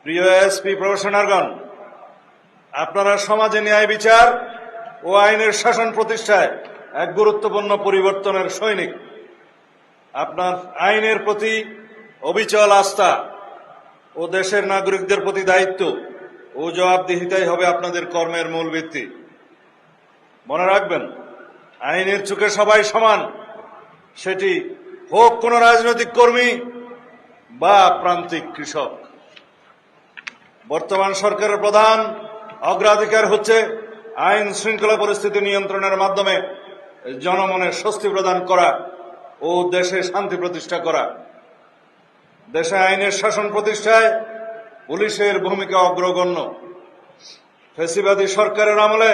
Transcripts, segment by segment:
প্রিয় এসপি প্রফেশনালগণ, আপনারা সমাজে ন্যায় বিচার ও আইনের শাসন প্রতিষ্ঠায় এক গুরুত্বপূর্ণ পরিবর্তনের সৈনিক। আপনার আইনের প্রতি অবিচল আস্থা ও দেশের নাগরিকদের প্রতি দায়িত্ব ও জবাবদিহিতাই হবে আপনাদের কর্মের মূল ভিত্তি। মনে রাখবেন, আইনের চোখে সবাই সমান, সেটি হোক কোনো রাজনৈতিক কর্মী বা প্রান্তিক কৃষক। বর্তমান সরকারের প্রধান অগ্রাধিকার হচ্ছে আইন শৃঙ্খলা পরিস্থিতি নিয়ন্ত্রণের মাধ্যমে জনমনে স্বস্তি প্রদান করা ও দেশে শান্তি প্রতিষ্ঠা করা। দেশে আইনের শাসন প্রতিষ্ঠায় পুলিশের ভূমিকা অগ্রগণ্য। ফ্যাসিবাদী সরকারের আমলে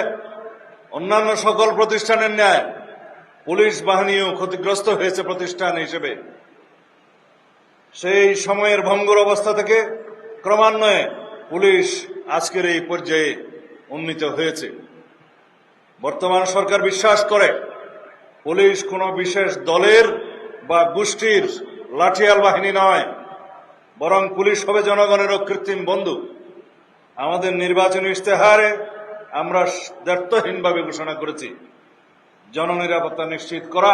অন্যান্য সকল প্রতিষ্ঠানের ন্যায় পুলিশ বাহিনীও ক্ষতিগ্রস্ত হয়েছে প্রতিষ্ঠান হিসেবে। সেই সময়ের ভঙ্গুর অবস্থা থেকে ক্রমান্বয়ে পুলিশ আজকের এই পর্যায়ে উন্নীত হয়েছে। বর্তমান সরকার বিশ্বাস করে পুলিশ কোনো বিশেষ দলের বা গোষ্ঠীর লাঠিয়াল বাহিনী নয়, বরং পুলিশ হবে জনগণের অকৃত্রিম বন্ধু। আমাদের নির্বাচনী ইশতেহারে আমরা দ্ব্যর্থহীনভাবে ঘোষণা করেছি জননিরাপত্তা নিশ্চিত করা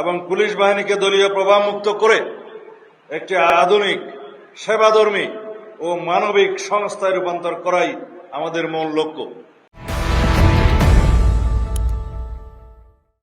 এবং পুলিশ বাহিনীকে দলীয় প্রভাবমুক্ত করে একটি আধুনিক, সেবাধর্মী ও মানবিক সংস্থায় রূপান্তর করাই আমাদের মূল লক্ষ্য।